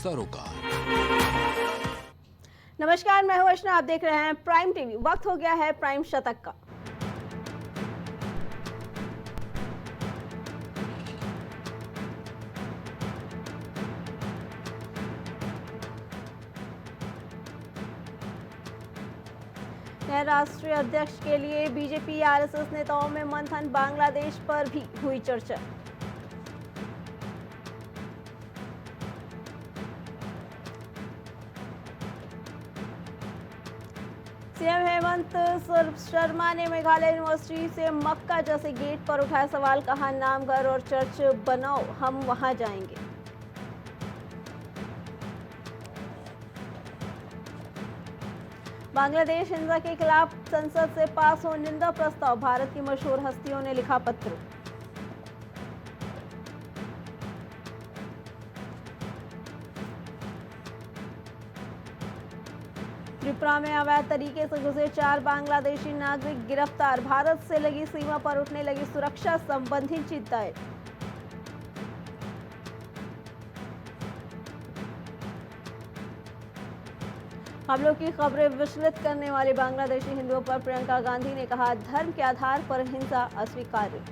सरोकार। नमस्कार, मैं हूं अर्चना, आप देख रहे हैं प्राइम टीवी। वक्त हो गया है प्राइम शतक का। नए राष्ट्रीय अध्यक्ष के लिए बीजेपी आरएसएस नेताओं में मंथन, बांग्लादेश पर भी हुई चर्चा। सीएम हेमंत शर्मा ने मेघालय यूनिवर्सिटी से मक्का जैसे गेट पर उठाया सवाल, कहा नाम घर और चर्च बनाओ, हम वहां जाएंगे। बांग्लादेश हिंसा के खिलाफ संसद से पास हो निंदा प्रस्ताव, भारत की मशहूर हस्तियों ने लिखा पत्र। त्रिपुरा में अवैध तरीके से घुसे 4 बांग्लादेशी नागरिक गिरफ्तार, भारत से लगी सीमा पर उठने लगी सुरक्षा संबंधी चिंताएं। हमलों की खबरें विचलित करने वाले बांग्लादेशी हिंदुओं पर प्रियंका गांधी ने कहा, धर्म के आधार पर हिंसा अस्वीकार्य।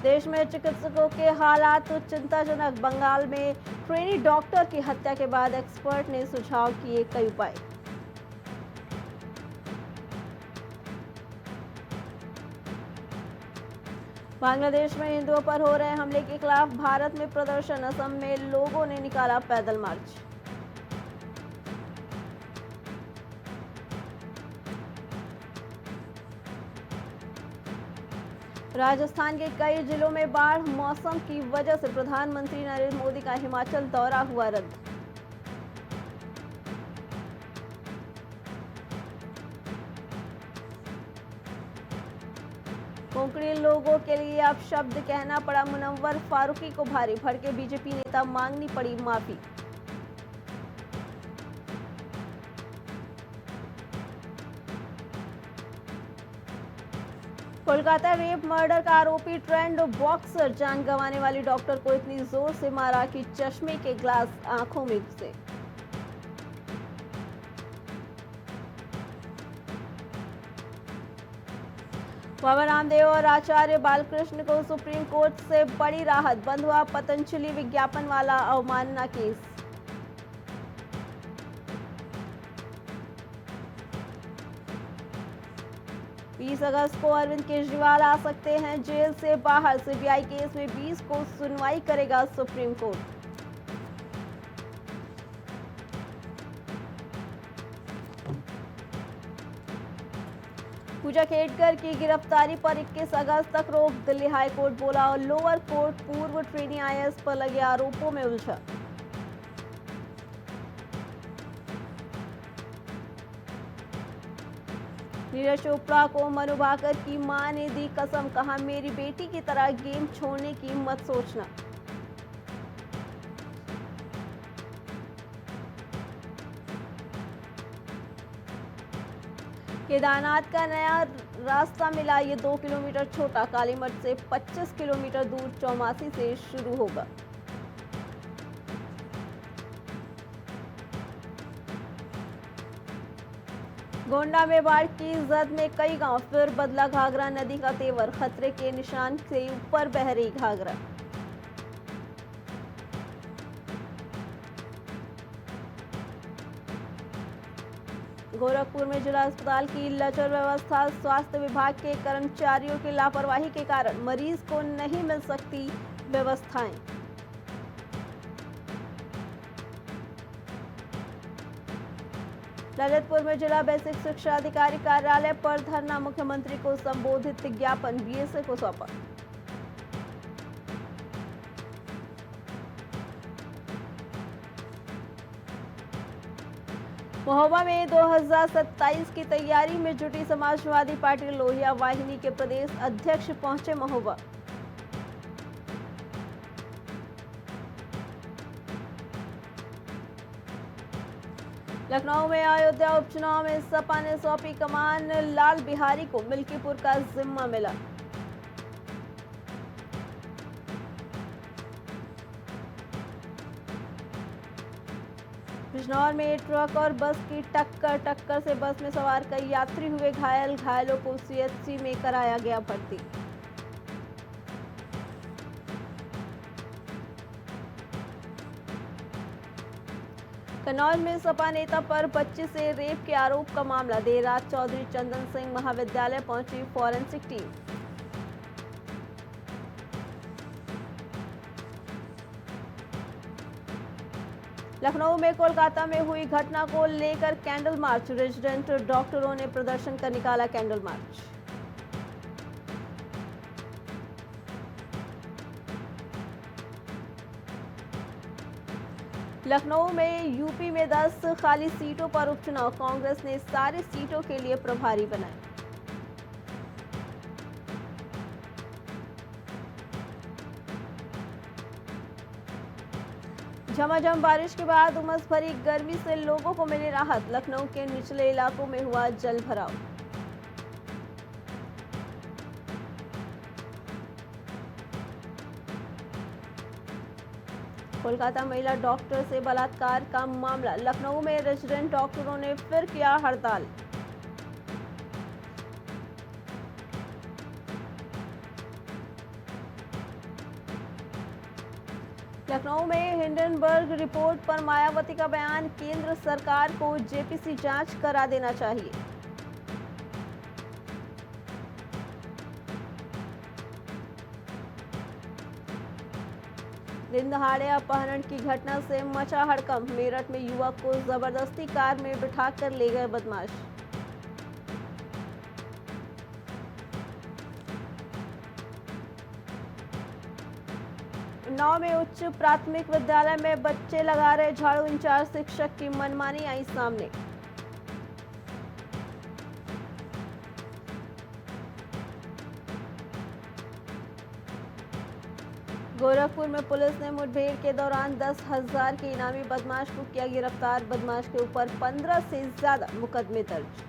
देश में चिकित्सकों के हालात चिंताजनक, बंगाल में ट्रेनी डॉक्टर की हत्या के बाद एक्सपर्ट ने सुझाव किए कई उपाय। बांग्लादेश में हिंदुओं पर हो रहे हमले के खिलाफ भारत में प्रदर्शन, असम में लोगों ने निकाला पैदल मार्च। राजस्थान के कई जिलों में बाढ़, मौसम की वजह से प्रधानमंत्री नरेंद्र मोदी का हिमाचल दौरा हुआ रद्द। कोंकणी लोगों के लिए अब शब्द कहना पड़ा मुनव्वर फारूकी को भारी, भड़के बीजेपी नेता, मांगनी पड़ी माफी। कोलकाता रेप मर्डर का आरोपी ट्रेंड बॉक्सर, जान गंवाने वाली डॉक्टर को इतनी जोर से मारा कि चश्मे के ग्लास आंखों में घुसे। बाबा रामदेव और आचार्य बालकृष्ण को सुप्रीम कोर्ट से बड़ी राहत, बंद हुआ पतंजलि विज्ञापन वाला अवमानना केस। बीस अगस्त को अरविंद केजरीवाल आ सकते हैं जेल से बाहर, सीबीआई केस में 20 को सुनवाई करेगा सुप्रीम कोर्ट। पूजा खेडकर की गिरफ्तारी पर 21 अगस्त तक रोक, दिल्ली हाई कोर्ट बोला, और लोअर कोर्ट पूर्व ट्रेनी आईएएस पर लगे आरोपों में उलझा। नीरज चोपड़ा को मनु भाकर की मां ने दी कसम, कहा मेरी बेटी की तरह गेम छोड़ने की मत सोचना। केदारनाथ का नया रास्ता मिला, ये 2 किलोमीटर छोटा, कालीमठ से 25 किलोमीटर दूर चौमासी से शुरू होगा। गोंडा में बाढ़ की जद में कई गांव, फिर बदला घाघरा नदी का तेवर, खतरे के निशान से ऊपर बह रही घाघरा। गोरखपुर में जिला अस्पताल की लचर व्यवस्था, स्वास्थ्य विभाग के कर्मचारियों की लापरवाही के कारण मरीज को नहीं मिल सकती व्यवस्थाएं। ललितपुर में जिला बेसिक शिक्षा अधिकारी कार्यालय पर धरना, मुख्यमंत्री को संबोधित ज्ञापन बीएसए को सौंपा। महोबा में 2027 की तैयारी में जुटी समाजवादी पार्टी, लोहिया वाहिनी के प्रदेश अध्यक्ष पहुंचे महोबा। लखनऊ में अयोध्या उपचुनाव में सपा ने सौंपी कमान, लाल बिहारी को मिल्कीपुर का जिम्मा मिला। बिजनौर में ट्रक और बस की टक्कर से बस में सवार कई यात्री हुए घायल, घायलों को सीएचसी में कराया गया भर्ती। कन्नौज में सपा नेता पर बच्चे से रेप के आरोप का मामला, देर रात चौधरी चंदन सिंह महाविद्यालय पहुंची फॉरेंसिक टीम। लखनऊ में कोलकाता में हुई घटना को लेकर कैंडल मार्च, रेजिडेंट डॉक्टरों ने प्रदर्शन कर निकाला कैंडल मार्च। लखनऊ में यूपी में 10 खाली सीटों पर उपचुनाव, कांग्रेस ने सारी सीटों के लिए प्रभारी बनाए। झमाझम बारिश के बाद उमस भरी गर्मी से लोगों को मिली राहत, लखनऊ के निचले इलाकों में हुआ जल भराव। कोलकाता महिला डॉक्टर से बलात्कार का मामला, लखनऊ में रेजिडेंट डॉक्टरों ने फिर किया हड़ताल। लखनऊ में हिंडनबर्ग रिपोर्ट पर मायावती का बयान, केंद्र सरकार को जेपीसी जांच करा देना चाहिए। दिन दहाड़े अपहरण की घटना से मचा हड़कंप, मेरठ में युवक को जबरदस्ती कार में बिठाकर ले गए बदमाश। उन्नाव में उच्च प्राथमिक विद्यालय में बच्चे लगा रहे झाड़ू, इंचार्ज शिक्षक की मनमानी आई सामने। गोरखपुर में पुलिस ने मुठभेड़ के दौरान 10,000 के इनामी बदमाश को किया गिरफ्तार, बदमाश के ऊपर 15 से ज्यादा मुकदमे दर्ज।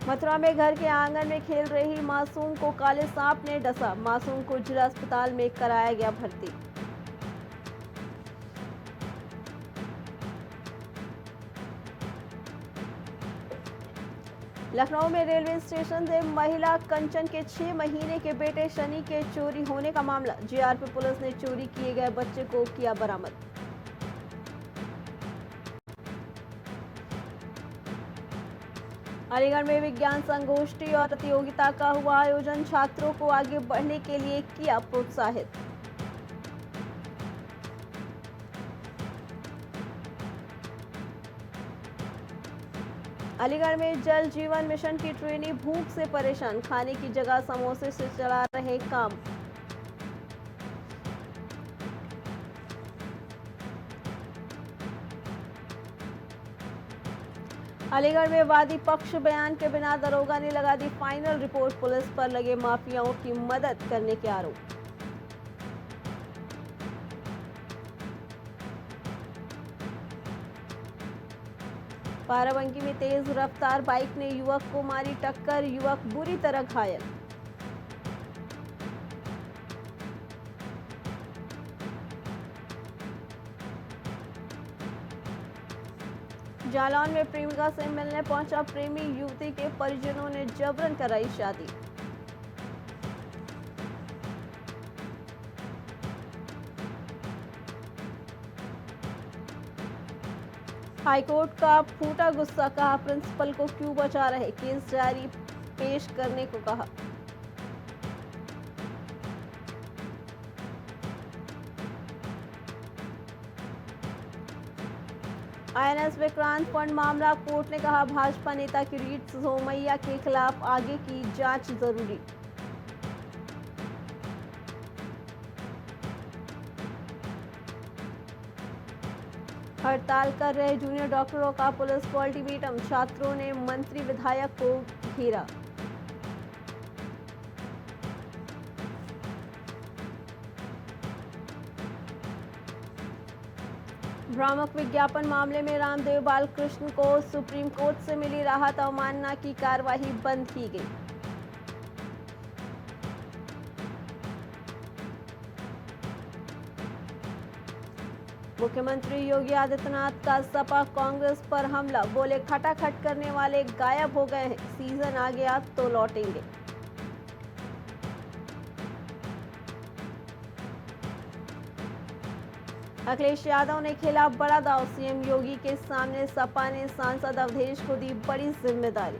मथुरा में घर के आंगन में खेल रही मासूम को काले सांप ने डसा, मासूम को जिला अस्पताल में कराया गया भर्ती। लखनऊ में रेलवे स्टेशन से महिला कंचन के 6 महीने के बेटे शनि के चोरी होने का मामला, जीआरपी पुलिस ने चोरी किए गए बच्चे को किया बरामद। अलीगढ़ में विज्ञान संगोष्ठी और प्रतियोगिता का हुआ आयोजन, छात्रों को आगे बढ़ने के लिए किया प्रोत्साहित। अलीगढ़ में जल जीवन मिशन की ट्रेनी भूख से परेशान, खाने की जगह समोसे से चला रहे काम। अलीगढ़ में वादी पक्ष बयान के बिना दरोगा ने लगा दी फाइनल रिपोर्ट, पुलिस पर लगे माफियाओं की मदद करने के आरोप। बाराबंकी में तेज रफ्तार बाइक ने युवक को मारी टक्कर, युवक बुरी तरह घायल। जालौन में प्रेमिका से मिलने पहुंचा प्रेमी, युवती के परिजनों ने जबरन कराई शादी। हाईकोर्ट का फूटा गुस्सा, कहा प्रिंसिपल को क्यों बचा रहे, केस जारी पेश करने को कहा। आईएनएस विक्रांत फंड मामला, कोर्ट ने कहा भाजपा नेता किरीट सोमैया के खिलाफ आगे की जांच जरूरी। हड़ताल कर रहे जूनियर डॉक्टरों का पुलिस को अल्टीमेटम, छात्रों ने मंत्री विधायक को घेरा। भ्रामक विज्ञापन मामले में रामदेव बालकृष्ण को सुप्रीम कोर्ट से मिली राहत, अवमानना की कार्यवाही बंद की गई। मुख्यमंत्री योगी आदित्यनाथ का सपा कांग्रेस पर हमला, बोले खटाखट करने वाले गायब हो गए हैं, सीजन आ गया तो लौटेंगे। अखिलेश यादव ने खेला बड़ा दांव, सीएम योगी के सामने सपा ने सांसद अवधेश को दी बड़ी जिम्मेदारी।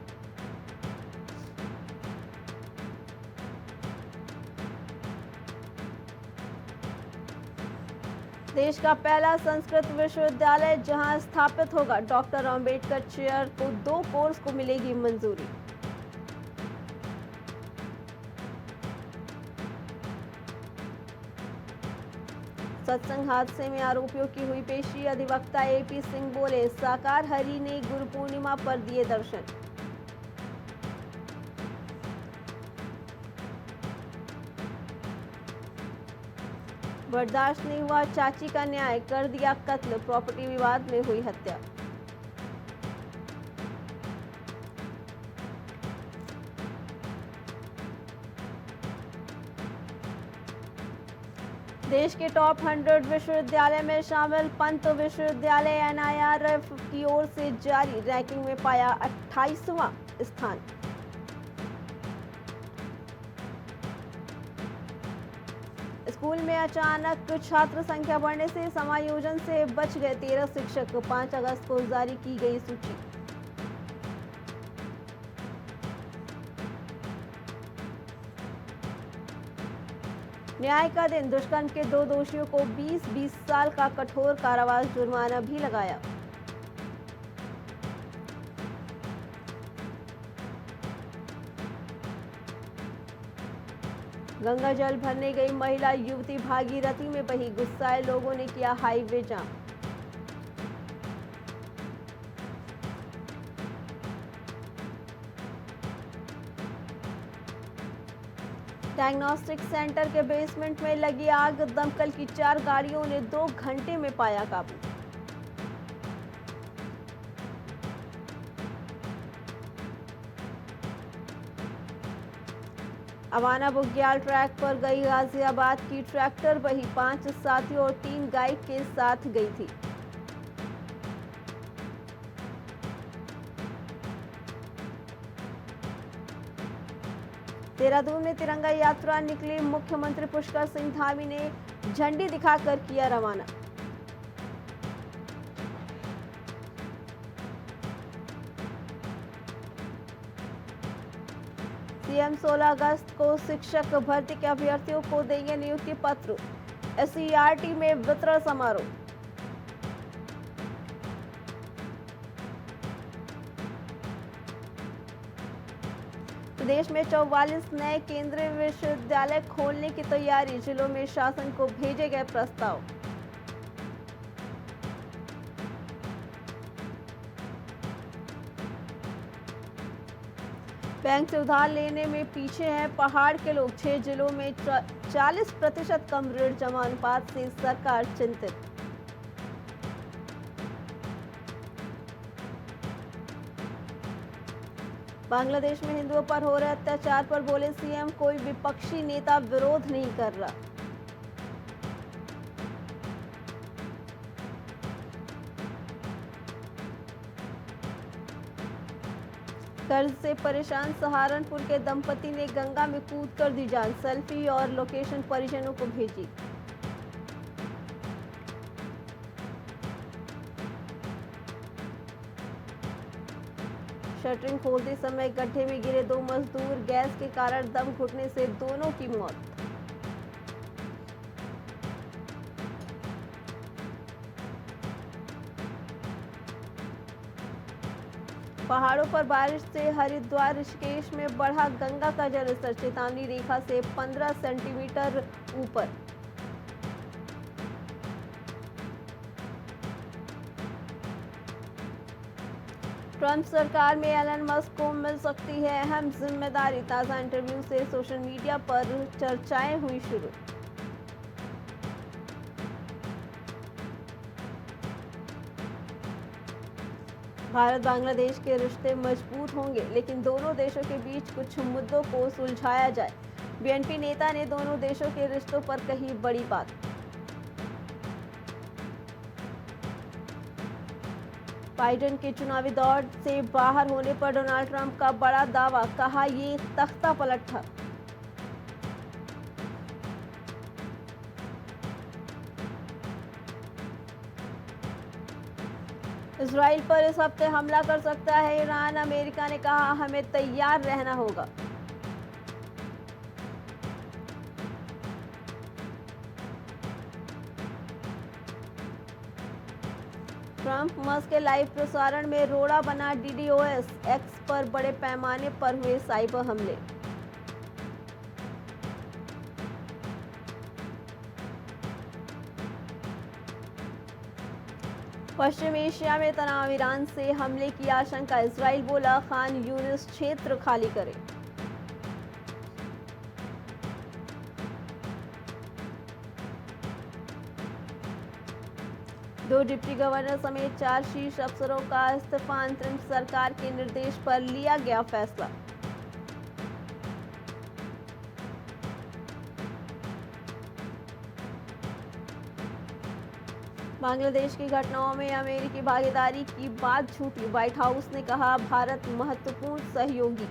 देश का पहला संस्कृत विश्वविद्यालय जहां स्थापित होगा डॉक्टर अंबेडकर चेयर को 2 कोर्स को मिलेगी मंजूरी। सत्संग हादसे में आरोपियों की हुई पेशी, अधिवक्ता एपी सिंह बोले साकार हरि ने गुरु पूर्णिमा पर दिए दर्शन। बर्दाश्त नहीं हुआ चाची का न्याय, कर दिया कत्ल, प्रॉपर्टी विवाद में हुई हत्या। देश के टॉप 100 विश्वविद्यालय में शामिल पंत विश्वविद्यालय एनआईआरएफ की ओर से जारी रैंकिंग में पाया 28वां स्थान। स्कूल में अचानक छात्र संख्या बढ़ने से समायोजन से बच गए 13 शिक्षक, 5 अगस्त को जारी की गई सूची। न्याय का दिन, दुष्कर्म के 2 दोषियों को 20-20 साल का कठोर कारावास, जुर्माना भी लगाया। गंगा जल भरने गई महिला युवती भागीरथी में बही, गुस्साए लोगों ने किया हाईवे जाम। डायग्नोस्टिक सेंटर के बेसमेंट में लगी आग, दमकल की 4 गाड़ियों ने 2 घंटे में पाया काबू। अवाना बुग्याल ट्रैक पर गई गाजियाबाद की ट्रैक्टर बही, 5 साथियों और 3 गाइड के साथ गई थी। देहरादून में तिरंगा यात्रा निकली, मुख्यमंत्री पुष्कर सिंह धामी ने झंडी दिखाकर किया रवाना। सीएम 16 अगस्त को शिक्षक भर्ती के अभ्यर्थियों को देंगे नियुक्ति पत्र, एससीईआरटी में वितरण समारोह। प्रदेश में 44 नए केंद्रीय विश्वविद्यालय खोलने की तैयारी, जिलों में शासन को भेजे गए प्रस्ताव। बैंक से उधार लेने में पीछे हैं पहाड़ के लोग, 6 जिलों में 40% कम ऋण जमा अनुपात से सरकार चिंतित। बांग्लादेश में हिंदुओं पर हो रहे अत्याचार पर बोले सीएम, कोई विपक्षी नेता विरोध नहीं कर रहा। कर्ज से परेशान सहारनपुर के दंपति ने गंगा में कूद कर दी जान, सेल्फी और लोकेशन परिजनों को भेजी। शटरिंग खोलते समय गड्ढे में गिरे 2 मजदूर, गैस के कारण दम घुटने से दोनों की मौत। पहाड़ों पर बारिश से हरिद्वार ऋषिकेश में बढ़ा गंगा का जलस्तर, चेतावनी रेखा से 15 सेंटीमीटर ऊपर। ट्रंप सरकार में एलन मस्क को मिल सकती है अहम जिम्मेदारी, ताजा इंटरव्यू से सोशल मीडिया पर चर्चाएं हुई शुरू। भारत बांग्लादेश के रिश्ते मजबूत होंगे, लेकिन दोनों देशों के बीच कुछ मुद्दों को सुलझाया जाए। बीएनपी नेता ने दोनों देशों के रिश्तों पर कही बड़ी बात। बाइडेन के चुनावी दौर से बाहर होने पर डोनाल्ड ट्रंप का बड़ा दावा, कहा ये तख्ता पलट था। इजराइल पर इस हफ्ते हमला कर सकता है ईरान, अमेरिका ने कहा हमें तैयार रहना होगा। ट्रंप मस्क के लाइव प्रसारण में रोड़ा बना डीडोएस, एक्स पर बड़े पैमाने पर हुए साइबर हमले। पश्चिम एशिया में तनाव, ईरान से हमले की आशंका, इजराइल बोला खान यूनिस क्षेत्र खाली करे। दो डिप्टी गवर्नर समेत 4 शीर्ष अफसरों का इस्तीफा, अंतरिम सरकार के निर्देश पर लिया गया फैसला। बांग्लादेश की घटनाओं में अमेरिकी भागीदारी की बात झूठी, व्हाइट हाउस ने कहा भारत महत्वपूर्ण सहयोगी।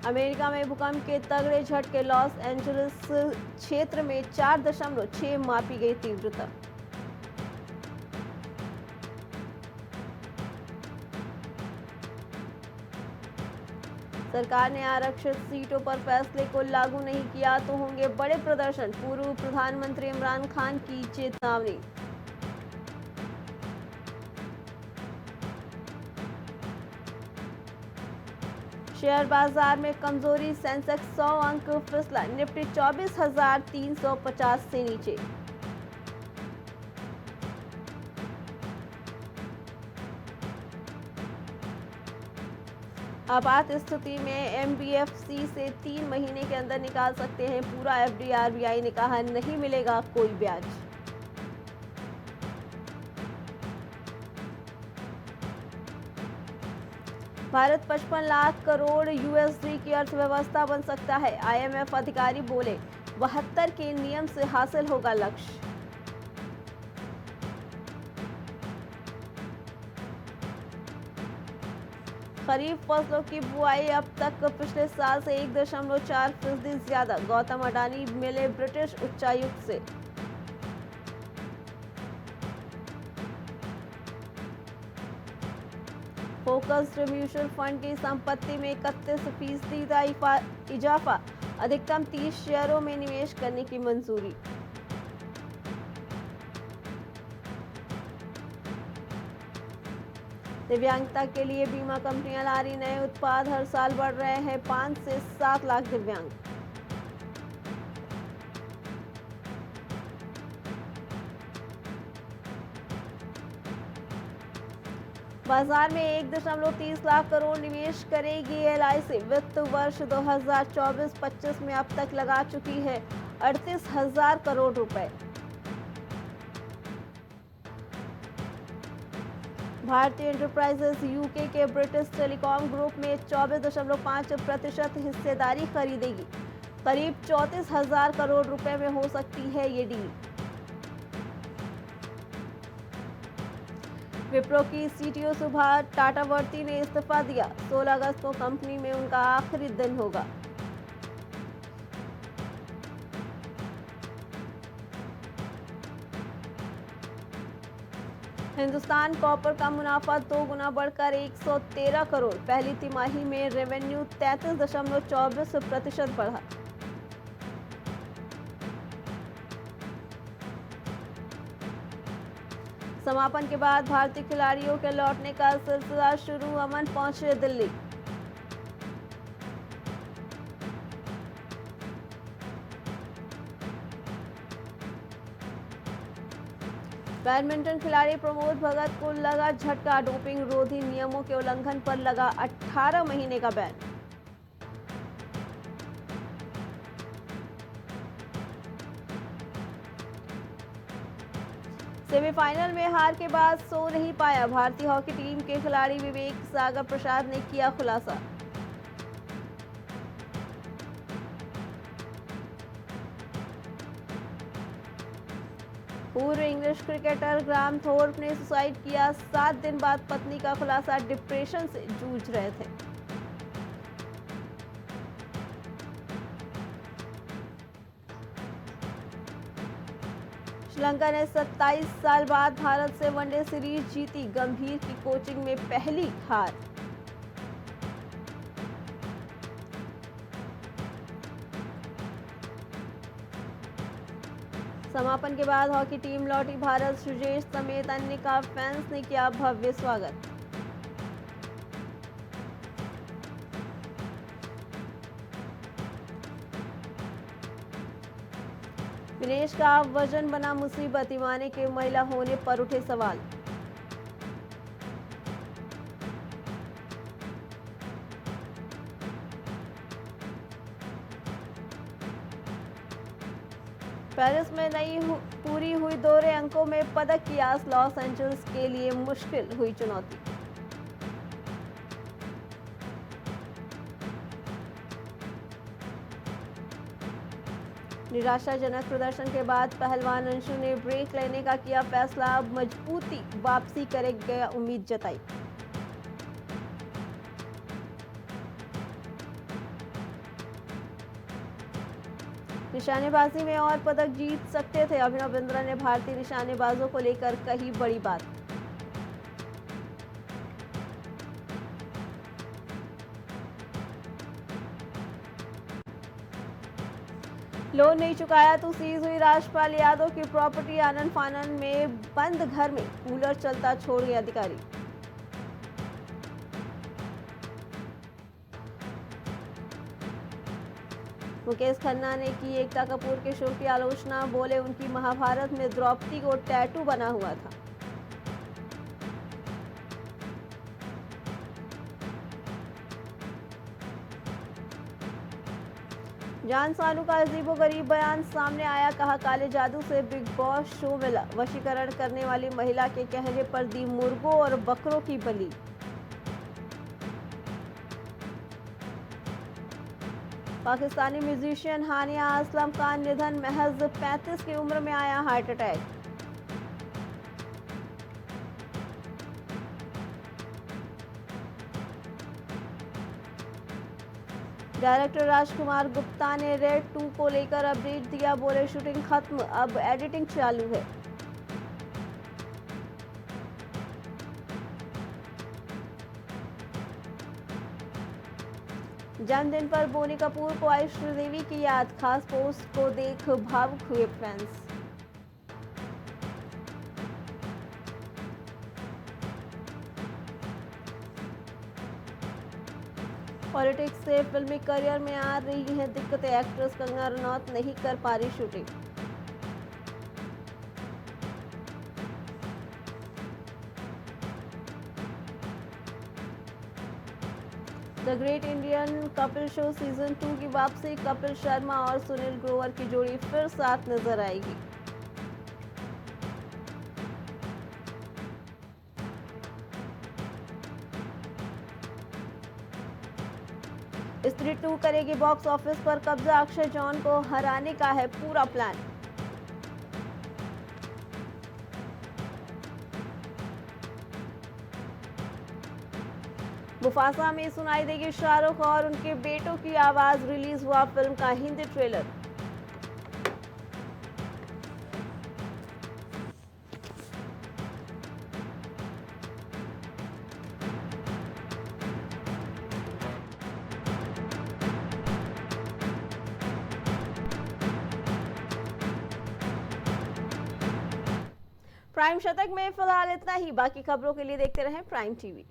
अमेरिका में भूकंप के तगड़े झटके, लॉस एंजलिस क्षेत्र में 4.6 मापी गई तीव्रता। सरकार ने आरक्षित सीटों पर फैसले को लागू नहीं किया तो होंगे बड़े प्रदर्शन, पूर्व प्रधानमंत्री इमरान खान की चेतावनी। शेयर बाजार में कमजोरी, सेंसेक्स 100 अंक फिसला, निफ्टी 24,350 से नीचे। आपात स्थिति में एमबीएफसी से 3 महीने के अंदर निकाल सकते हैं पूरा एफडी, आरबीआई ने कहा नहीं मिलेगा कोई ब्याज। भारत 55 लाख करोड़ यूएसडी की अर्थव्यवस्था बन सकता है, आईएमएफ अधिकारी बोले 72 के नियम से हासिल होगा लक्ष्य। खरीफ फसलों की बुआई अब तक पिछले साल से 1.4% ज्यादा, गौतम अडानी मिले ब्रिटिश उच्चायुक्त से। फोकस्ड म्यूचुअल फंड की संपत्ति में 31% का इजाफा, अधिकतम 30 शेयरों में निवेश करने की मंजूरी। दिव्यांगता के लिए बीमा कंपनियां ला रही नए उत्पाद, हर साल बढ़ रहे हैं 5 से 7 लाख दिव्यांग। बाजार में 1.30 लाख करोड़ निवेश करेगी एलआईसी, वित्त वर्ष 2024-25 में अब तक लगा चुकी है 38,000 करोड़ रुपए। भारतीय एंटरप्राइजेस यूके के ब्रिटिश टेलीकॉम ग्रुप में 24.5% हिस्सेदारी खरीदेगी, करीब 34,000 करोड़ रुपए में हो सकती है ये डील। विप्रो की सीटीओ सुभा टाटावर्ती ने इस्तीफा दिया, 16 अगस्त को कंपनी में उनका आखिरी दिन होगा। हिंदुस्तान कॉपर का मुनाफा 2 गुना बढ़कर 113 करोड़, पहली तिमाही में रेवेन्यू 33.24% बढ़ा। समापन के बाद भारतीय खिलाड़ियों के लौटने का सिलसिला शुरू, अमन पहुंचे दिल्ली। बैडमिंटन खिलाड़ी प्रमोद भगत को लगा झटका, डोपिंग रोधी नियमों के उल्लंघन पर लगा 18 महीने का बैन। सेमीफाइनल में हार के बाद सो नहीं पाया भारतीय हॉकी टीम के खिलाड़ी विवेक सागर प्रसाद ने किया खुलासा। पूर्व इंग्लिश क्रिकेटर ग्राहम थोर्प ने सुसाइड किया। 7 दिन बाद पत्नी का खुलासा, डिप्रेशन से जूझ रहे थे। श्रीलंका ने 27 साल बाद भारत से वनडे सीरीज जीती। गंभीर की कोचिंग में पहली हार। समापन के बाद हॉकी टीम लौटी भारत। सुजेश समेत अन्य का फैंस ने किया भव्य स्वागत। विनेश का वजन बना मुसीबत, ईमानी के महिला होने पर उठे सवाल। पेरिस में पूरी हुई दोहरे अंकों में पदक की आस। लॉस एंजल्स के लिए मुश्किल हुई चुनौती। निराशाजनक प्रदर्शन के बाद पहलवान अंशु ने ब्रेक लेने का किया फैसला। अब मजबूती वापसी करेगा, उम्मीद जताई। निशानेबाजी में और पदक जीत सकते थे। अभिनव बिंद्रा ने भारतीय निशानेबाजों को लेकर कही बड़ी बात। लोन नहीं चुकाया तो सीज हुई राजपाल यादव की प्रॉपर्टी। आनन फानन में बंद घर में कूलर चलता छोड़ गए अधिकारी। मुकेश खन्ना ने की एकता कपूर के शो की आलोचना। बोले उनकी महाभारत में द्रौपदी को टैटू बना हुआ था। जान सानू का अजीबोगरीब बयान सामने आया। कहा काले जादू से बिग बॉस शो मिला। वशीकरण करने वाली महिला के कहने पर दी मुर्गों और बकरों की बलि। पाकिस्तानी म्यूजिशियन हानिया असलम का निधन। महज 35 की उम्र में आया heart attack. Director Rajkumar Gupta ने रेड 2 को लेकर अपडेट दिया। बोले शूटिंग खत्म, अब एडिटिंग चालू है। जन्मदिन पर बोनी कपूर को आई श्रीदेवी की याद। खास पोस्ट को देख भावुक हुए फैंस। पॉलिटिक्स से फिल्मी करियर में आ रही हैं दिक्कतें। एक्ट्रेस कंगना रनौत नहीं कर पा रही shooting. The great Indian Kapil show season 2 की वापसी। कपिल शर्मा और सुनील ग्रोवर की जोड़ी फिर साथ नजर आएगी। स्त्री 2 करेगी बॉक्स ऑफिस पर कब्जा। अक्षय जॉन को हराने का है पूरा प्लान। मुफासा में सुनाई देगी शाहरुख और उनके बेटों की आवाज। रिलीज हुआ फिल्म का हिंदी ट्रेलर। प्राइम शतक में फिलहाल इतना ही। बाकी खबरों के लिए देखते रहें प्राइम टीवी।